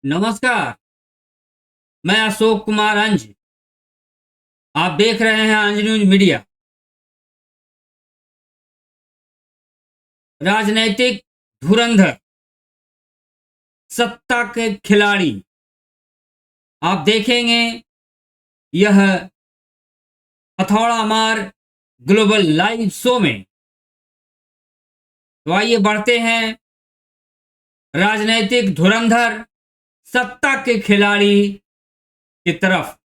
नमस्कार। मैं अशोक कुमार अंज। आप देख रहे हैं अंज न्यूज मीडिया। राजनैतिक धुरंधर, सत्ता के खिलाड़ी। आप देखेंगे यह हथौड़ा मार ग्लोबल लाइव शो में। तो आइए बढ़ते हैं राजनैतिक धुरंधर, सत्ता के खिलाड़ी की तरफ।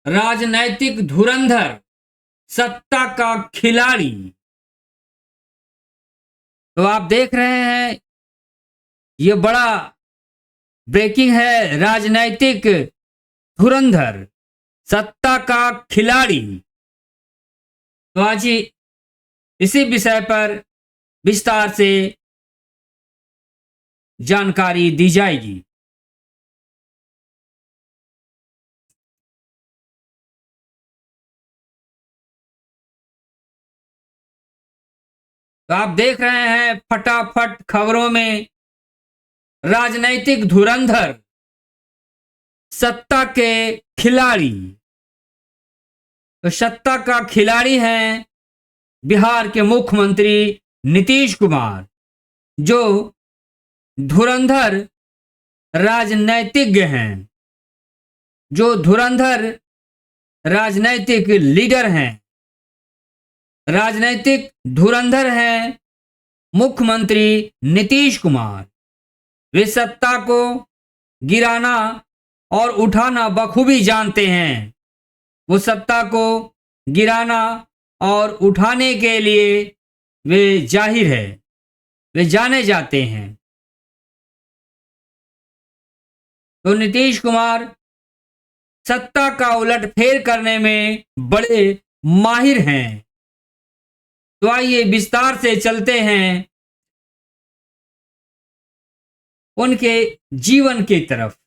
राजनैतिक धुरंधर, सत्ता का खिलाड़ी। तो आप देख रहे हैं ये बड़ा ब्रेकिंग है। राजनैतिक धुरंधर, सत्ता का खिलाड़ी। तो आज ही इसी विषय पर विस्तार से जानकारी दी जाएगी। तो आप देख रहे हैं फटाफट खबरों में राजनैतिक धुरंधर, सत्ता के खिलाड़ी। तो सत्ता का खिलाड़ी हैं बिहार के मुख्यमंत्री नीतीश कुमार, जो धुरंधर राजनीतिज्ञ हैं, जो धुरंधर राजनैतिक लीडर हैं, राजनैतिक धुरंधर हैं मुख्यमंत्री नीतीश कुमार। वे सत्ता को गिराना और उठाना बखूबी जानते हैं। वो सत्ता को गिराना और उठाने के लिए वे जाहिर है, वे जाने जाते हैं। तो नीतीश कुमार सत्ता का उलटफेर करने में बड़े माहिर हैं। तो आइए विस्तार से चलते हैं उनके जीवन की तरफ।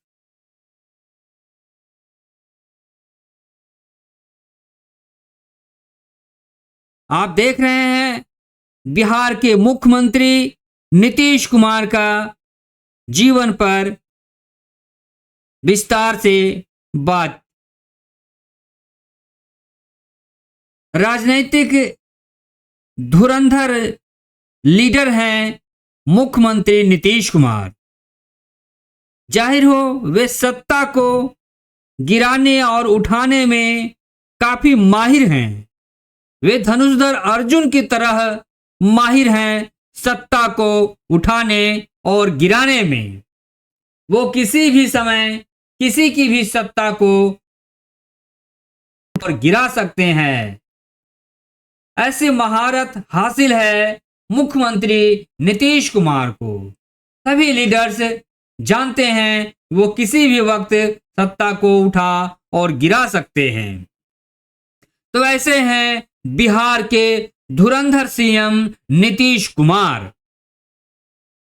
आप देख रहे हैं बिहार के मुख्यमंत्री नीतीश कुमार का जीवन पर विस्तार से बात। राजनीतिक धुरंधर लीडर हैं मुख्यमंत्री नीतीश कुमार। जाहिर हो वे सत्ता को गिराने और उठाने में काफी माहिर हैं। वे धनुषधर अर्जुन की तरह माहिर हैं सत्ता को उठाने और गिराने में। वो किसी भी समय किसी की भी सत्ता को पर गिरा सकते हैं। ऐसी महारत हासिल है मुख्यमंत्री नीतीश कुमार को। सभी लीडर्स जानते हैं वो किसी भी वक्त सत्ता को उठा और गिरा सकते हैं। तो ऐसे हैं बिहार के धुरंधर सीएम नीतीश कुमार।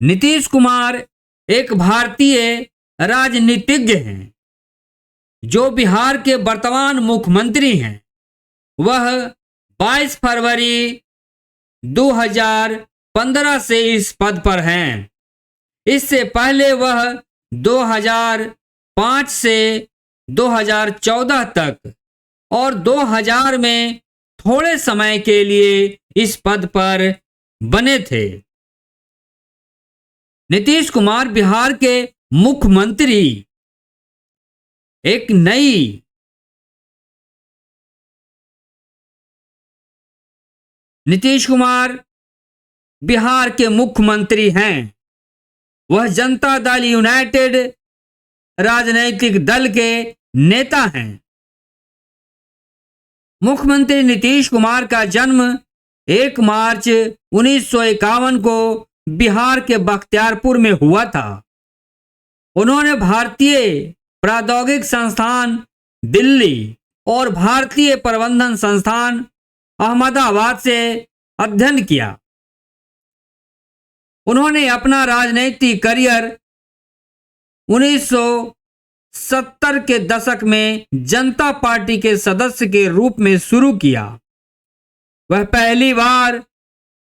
नीतीश कुमार एक भारतीय राजनीतिज्ञ हैं जो बिहार के वर्तमान मुख्यमंत्री हैं। वह 22 फरवरी 2015 से इस पद पर हैं। इससे पहले वह 2005 से 2014 तक और 2000 में थोड़े समय के लिए इस पद पर बने थे। नीतीश कुमार बिहार के मुख्यमंत्री एक नई नीतीश कुमार बिहार के मुख्यमंत्री हैं। वह जनता दल यूनाइटेड राजनीतिक दल के नेता हैं। मुख्यमंत्री नीतीश कुमार का जन्म 1 मार्च 1951 को बिहार के बख्तियारपुर में हुआ था। उन्होंने भारतीय प्रौद्योगिक संस्थान दिल्ली और भारतीय प्रबंधन संस्थान अहमदाबाद से अध्ययन किया। उन्होंने अपना राजनीतिक करियर 1970 के दशक में जनता पार्टी के सदस्य के रूप में शुरू किया। वह पहली बार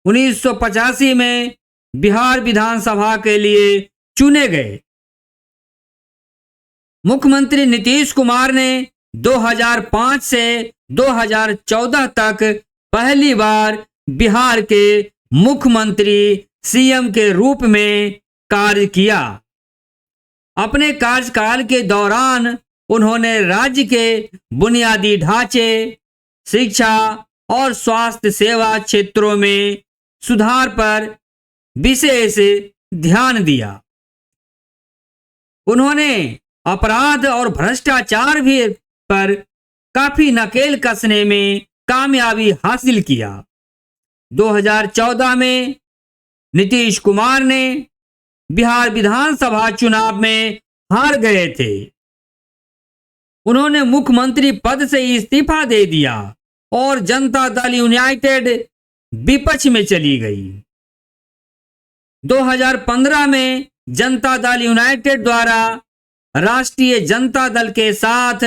1985 में बिहार विधानसभा के लिए चुने गए। मुख्यमंत्री नीतीश कुमार ने 2005 से 2014 तक पहली बार बिहार के मुख्यमंत्री सीएम के रूप में कार्य किया। अपने कार्यकाल के दौरान उन्होंने राज्य के बुनियादी ढांचे, शिक्षा और स्वास्थ्य सेवा क्षेत्रों में सुधार पर विशेष ध्यान दिया। उन्होंने अपराध और भ्रष्टाचार भी पर काफी नकेल कसने में कामयाबी हासिल किया। 2014 में नीतीश कुमार ने बिहार विधानसभा चुनाव में हार गए थे। उन्होंने मुख्यमंत्री पद से इस्तीफा दे दिया और जनता दल यूनाइटेड विपक्ष में चली गई। 2015 में जनता दल यूनाइटेड द्वारा राष्ट्रीय जनता दल के साथ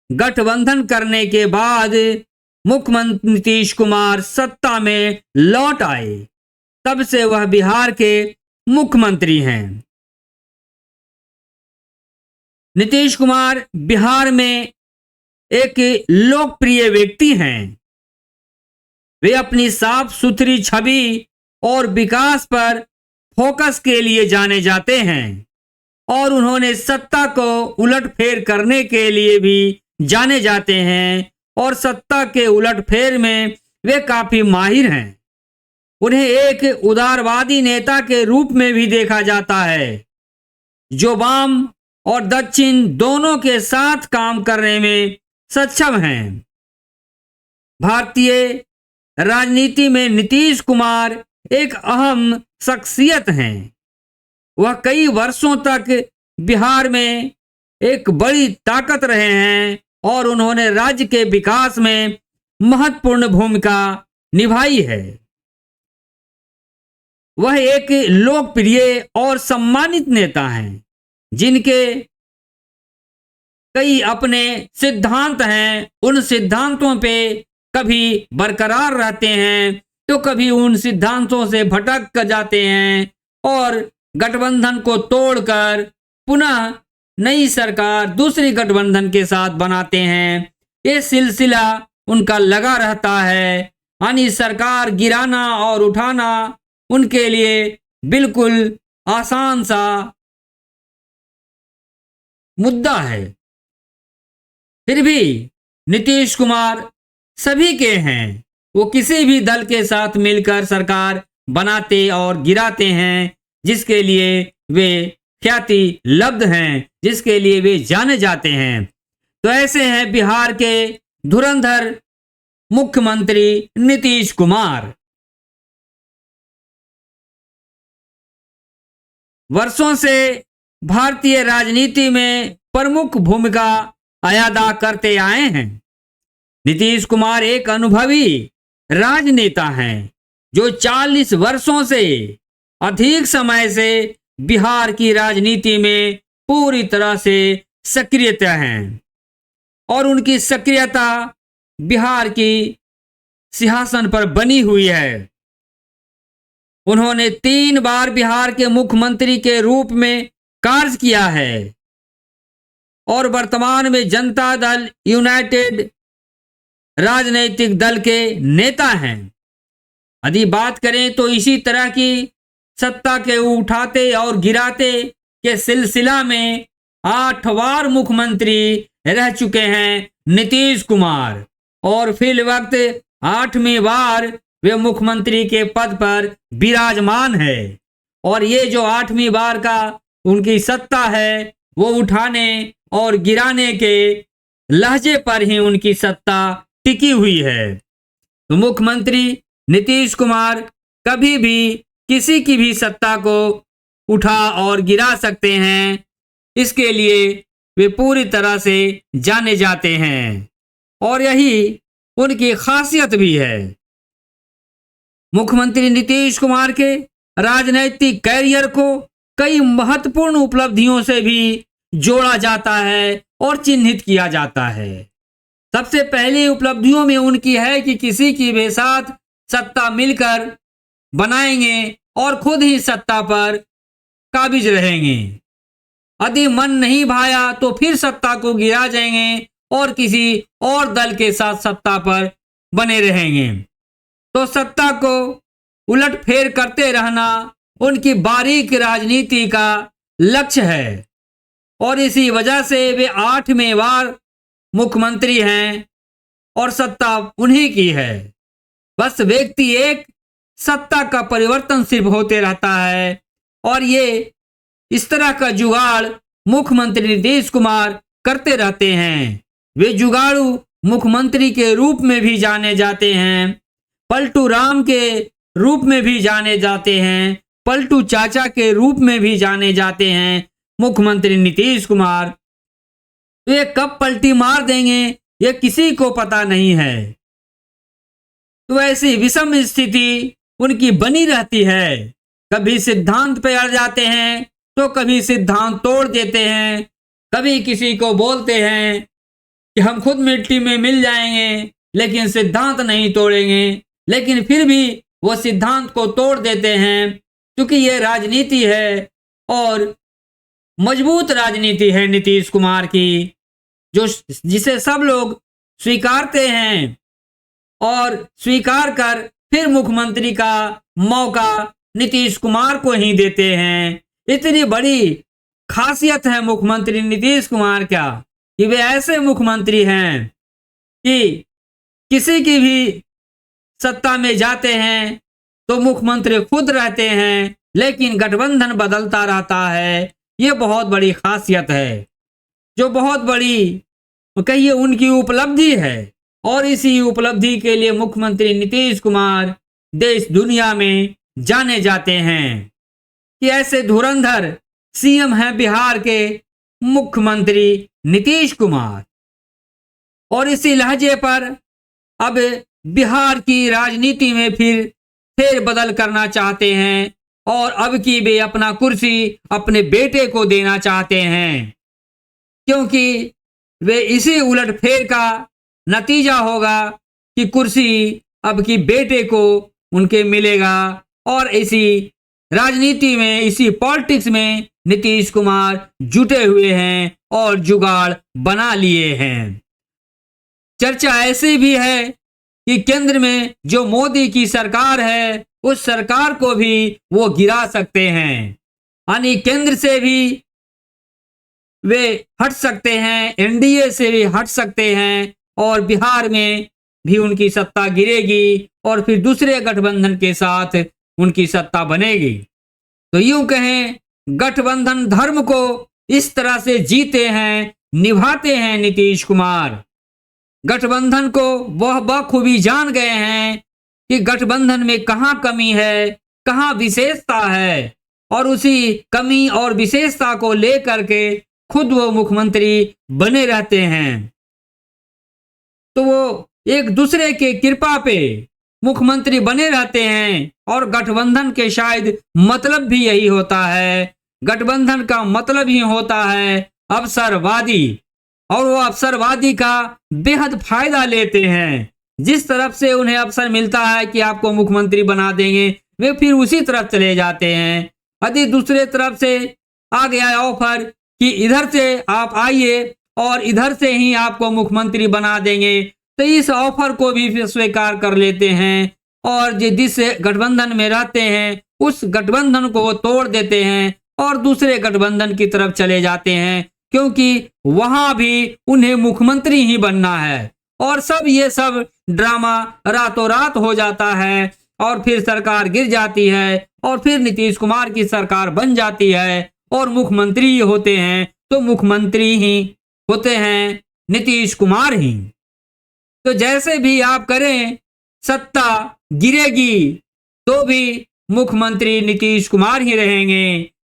गठबंधन करने के बाद मुख्यमंत्री नीतीश कुमार सत्ता में लौट आए। तब से वह बिहार के मुख्यमंत्री हैं। नीतीश कुमार बिहार में एक लोकप्रिय व्यक्ति हैं। वे अपनी साफ सुथरी छवि और विकास पर फोकस के लिए जाने जाते हैं और उन्होंने सत्ता को उलटफेर करने के लिए भी जाने जाते हैं और सत्ता के उलटफेर में वे काफी माहिर हैं। उन्हें एक उदारवादी नेता के रूप में भी देखा जाता है जो वाम और दक्षिण दोनों के साथ काम करने में सक्षम हैं। भारतीय राजनीति में नीतीश कुमार एक अहम शख्सियत हैं। वह कई वर्षों तक बिहार में एक बड़ी ताकत रहे हैं और उन्होंने राज्य के विकास में महत्वपूर्ण भूमिका निभाई है। वह एक लोकप्रिय और सम्मानित नेता हैं जिनके कई अपने सिद्धांत हैं। उन सिद्धांतों पे कभी बरकरार रहते हैं तो कभी उन सिद्धांतों से भटक कर जाते हैं और गठबंधन को तोड़कर पुनः नई सरकार दूसरी गठबंधन के साथ बनाते हैं। ये सिलसिला उनका लगा रहता है। यानी सरकार गिराना और उठाना उनके लिए बिल्कुल आसान सा मुद्दा है। फिर भी नीतीश कुमार सभी के हैं। वो किसी भी दल के साथ मिलकर सरकार बनाते और गिराते हैं, जिसके लिए वे ख्याति लब्ध हैं, जिसके लिए वे जाने जाते हैं। तो ऐसे हैं बिहार के धुरंधर मुख्यमंत्री नीतीश कुमार। वर्षों से भारतीय राजनीति में प्रमुख भूमिका अदा करते आए हैं। नीतीश कुमार एक अनुभवी राजनेता हैं जो 40 वर्षों से अधिक समय से बिहार की राजनीति में पूरी तरह से सक्रियता हैं और उनकी सक्रियता बिहार की सिंहासन पर बनी हुई है। उन्होंने 3 बार बिहार के मुख्यमंत्री के रूप में कार्य किया है और वर्तमान में जनता दल यूनाइटेड राजनीतिक दल के नेता हैं। यदि बात करें तो इसी तरह की सत्ता के उठाते और गिराते के सिलसिला में 8 बार मुख्यमंत्री रह चुके हैं नीतीश कुमार और फिल वक्त 8वीं बार वे मुख्यमंत्री के पद पर विराजमान है। और ये जो 8वीं बार का उनकी सत्ता है वो उठाने और गिराने के लहजे पर ही उनकी सत्ता टिकी हुई है। तो मुख्यमंत्री नीतीश कुमार कभी भी किसी की भी सत्ता को उठा और गिरा सकते हैं। इसके लिए वे पूरी तरह से जाने जाते हैं और यही उनकी खासियत भी है। मुख्यमंत्री नीतीश कुमार के राजनीतिक कैरियर को कई महत्वपूर्ण उपलब्धियों से भी जोड़ा जाता है और चिन्हित किया जाता है। सबसे पहली उपलब्धियों में उनकी है कि किसी की भी साथ सत्ता मिलकर बनाएंगे और खुद ही सत्ता पर काबिज रहेंगे। यदि मन नहीं भाया तो फिर सत्ता को गिरा जाएंगे और किसी और दल के साथ सत्ता पर बने रहेंगे। तो सत्ता को उलटफेर करते रहना उनकी बारीक राजनीति का लक्ष्य है और इसी वजह से वे 8वें बार मुख्यमंत्री हैं और सत्ता उन्हीं की है। बस व्यक्ति एक, सत्ता का परिवर्तन सिर्फ होते रहता है और ये इस तरह का जुगाड़ मुख्यमंत्री नीतीश कुमार करते रहते हैं। वे जुगाड़ू मुख्यमंत्री के रूप में भी जाने जाते हैं, पलटू राम के रूप में भी जाने जाते हैं, पलटू चाचा के रूप में भी जाने जाते हैं मुख्यमंत्री नीतीश कुमार। तो ये कब पलटी मार देंगे ये किसी को पता नहीं है। तो ऐसी विषम स्थिति उनकी बनी रहती है। कभी सिद्धांत पे अड़ जाते हैं तो कभी सिद्धांत तोड़ देते हैं, कभी किसी को बोलते हैं कि हम खुद मिट्टी में मिल जाएंगे लेकिन सिद्धांत नहीं तोड़ेंगे, लेकिन फिर भी वो सिद्धांत को तोड़ देते हैं क्योंकि ये राजनीति है और मजबूत राजनीति है नीतीश कुमार की, जो जिसे सब लोग स्वीकारते हैं और स्वीकार कर फिर मुख्यमंत्री का मौका नीतीश कुमार को ही देते हैं। इतनी बड़ी खासियत है मुख्यमंत्री नीतीश कुमार का कि वे ऐसे मुख्यमंत्री हैं कि किसी की भी सत्ता में जाते हैं तो मुख्यमंत्री खुद रहते हैं लेकिन गठबंधन बदलता रहता है। ये बहुत बड़ी खासियत है, जो बहुत बड़ी कहिए उनकी उपलब्धि है और इसी उपलब्धि के लिए मुख्यमंत्री नीतीश कुमार देश दुनिया में जाने जाते हैं कि ऐसे धुरंधर सीएम हैं बिहार के मुख्यमंत्री नीतीश कुमार। और इसी लहजे पर अब बिहार की राजनीति में फिर फेरबदल करना चाहते हैं और अब की वे अपना कुर्सी अपने बेटे को देना चाहते हैं, क्योंकि वे इसी उलटफेर का नतीजा होगा कि कुर्सी अब की बेटे को उनके मिलेगा। और इसी राजनीति में, इसी पॉलिटिक्स में नीतीश कुमार जुटे हुए हैं और जुगाड़ बना लिए हैं। चर्चा ऐसी भी है कि केंद्र में जो मोदी की सरकार है उस सरकार को भी वो गिरा सकते हैं, यानी केंद्र से भी वे हट सकते हैं, एनडीए से भी हट सकते हैं और बिहार में भी उनकी सत्ता गिरेगी और फिर दूसरे गठबंधन के साथ उनकी सत्ता बनेगी। तो यूं कहें गठबंधन धर्म को इस तरह से जीते हैं, निभाते हैं नीतीश कुमार। गठबंधन को वह बखूबी जान गए हैं कि गठबंधन में कहां कमी है, कहां विशेषता है और उसी कमी और विशेषता को लेकर के खुद वो मुख्यमंत्री बने रहते हैं। तो वो एक दूसरे के कृपा पे मुख्यमंत्री बने रहते हैं और गठबंधन के शायद मतलब भी यही होता है। गठबंधन का मतलब ही होता है अवसरवादी, और वो अवसरवादी का बेहद फायदा लेते हैं। जिस तरफ से उन्हें अवसर मिलता है कि आपको मुख्यमंत्री बना देंगे, वे फिर उसी तरफ चले जाते हैं। यदि दूसरे तरफ से आ गया ऑफर कि इधर से आप आइए और इधर से ही आपको मुख्यमंत्री बना देंगे, तो इस ऑफर को भी स्वीकार कर लेते हैं और जिस गठबंधन में रहते हैं उस गठबंधन को वो तोड़ देते हैं और दूसरे गठबंधन की तरफ चले जाते हैं, क्योंकि वहां भी उन्हें मुख्यमंत्री ही बनना है। और ये सब ड्रामा रातों रात हो जाता है और फिर सरकार गिर जाती है और फिर नीतीश कुमार की सरकार बन जाती है और मुख्यमंत्री ही होते हैं, तो मुख्यमंत्री ही होते हैं नीतीश कुमार ही। तो जैसे भी आप करें, सत्ता गिरेगी तो भी मुख्यमंत्री नीतीश कुमार ही रहेंगे।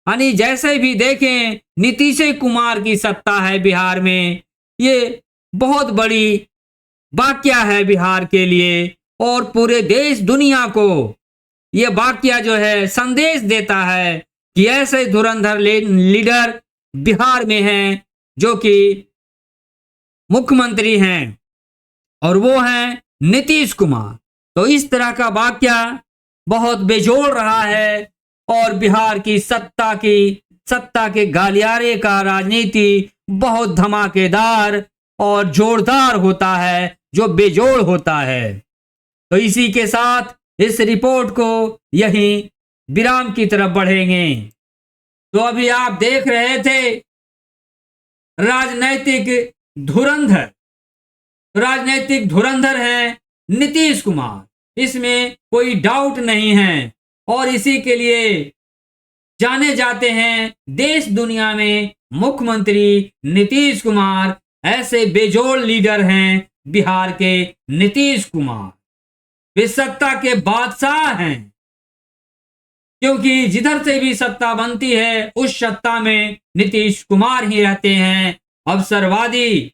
यानी जैसे भी देखें, नीतीश कुमार की सत्ता है बिहार में। ये बहुत बड़ी वाकया है बिहार के लिए और पूरे देश दुनिया को ये वाकया जो है संदेश देता है कि ऐसे धुरंधर लीडर बिहार में हैं जो कि मुख्यमंत्री हैं और वो हैं नीतीश कुमार। तो इस तरह का वाकया बहुत बेजोड़ रहा है और बिहार की सत्ता के गलियारे का राजनीति बहुत धमाकेदार और जोरदार होता है, जो बेजोड़ होता है। तो इसी के साथ इस रिपोर्ट को यहीं विराम की तरफ बढ़ेंगे। तो अभी आप देख रहे थे राजनैतिक धुरंधर हैं नीतीश कुमार, इसमें कोई डाउट नहीं है। और इसी के लिए जाने जाते हैं देश दुनिया में मुख्यमंत्री नीतीश कुमार। ऐसे बेजोड़ लीडर हैं बिहार के नीतीश कुमार, वे सत्ता के बादशाह हैं, क्योंकि जिधर से भी सत्ता बनती है उस सत्ता में नीतीश कुमार ही रहते हैं। अवसरवादी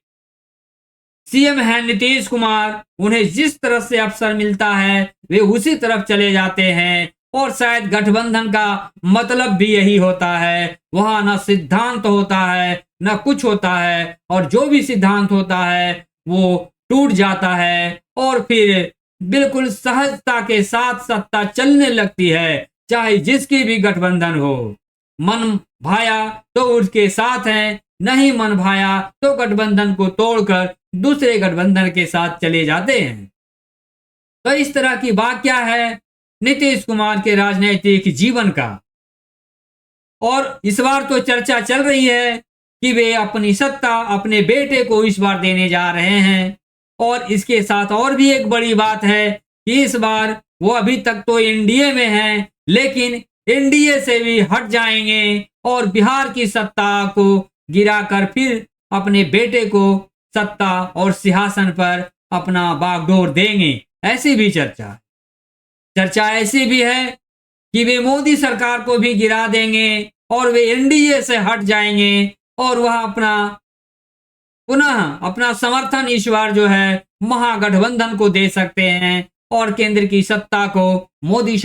सीएम है नीतीश कुमार, उन्हें जिस तरह से अवसर मिलता है वे उसी तरफ चले जाते हैं। और शायद गठबंधन का मतलब भी यही होता है, वहां न सिद्धांत होता है न कुछ होता है, और जो भी सिद्धांत होता है वो टूट जाता है और फिर बिल्कुल सहजता के साथ सत्ता चलने लगती है, चाहे जिसकी भी गठबंधन हो। मन भाया तो उसके साथ है, नहीं मन भाया तो गठबंधन को तोड़कर दूसरे गठबंधन के साथ चले जाते हैं। तो इस तरह की बात क्या है नीतीश कुमार के राजनीतिक जीवन का। और इस बार तो चर्चा चल रही है कि वे अपनी सत्ता अपने बेटे को इस बार देने जा रहे हैं। और इसके साथ और भी एक बड़ी बात है कि इस बार वो अभी तक तो एनडीए में हैं, लेकिन एनडीए से भी हट जाएंगे और बिहार की सत्ता को गिराकर फिर अपने बेटे को सत्ता और सिंहासन पर अपना बागडोर देंगे। ऐसी भी चर्चा ऐसी भी है कि वे मोदी सरकार को भी गिरा देंगे और वे एनडीए से हट जाएंगे और वह पुनः अपना समर्थन इस बार जो है महागठबंधन को दे सकते हैं और केंद्र की सत्ता को, मोदी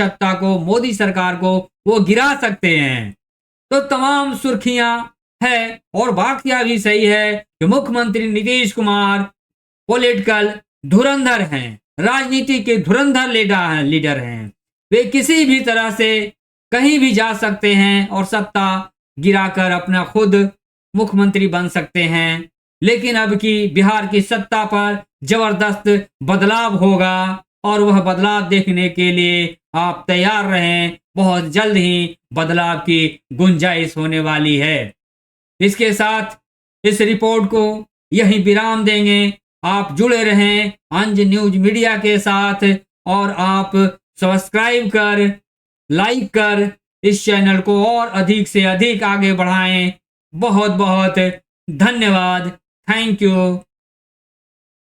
सरकार को वो गिरा सकते हैं। तो तमाम सुर्खियां है और बाकियां भी सही है कि मुख्यमंत्री नीतीश कुमार पॉलिटिकल धुरंधर हैं, राजनीति के धुरंधर लीडर हैं। वे किसी भी तरह से कहीं भी जा सकते हैं और सत्ता गिराकर अपना खुद मुख्यमंत्री बन सकते हैं। लेकिन अब की बिहार की सत्ता पर जबरदस्त बदलाव होगा और वह बदलाव देखने के लिए आप तैयार रहें। बहुत जल्द ही बदलाव की गुंजाइश होने वाली है। इसके साथ इस रिपोर्ट को यहीं विराम देंगे। आप जुड़े रहें अंज न्यूज मीडिया के साथ और आप सब्सक्राइब कर, लाइक कर इस चैनल को और अधिक से अधिक आगे बढ़ाएं। बहुत बहुत धन्यवाद। Thank you.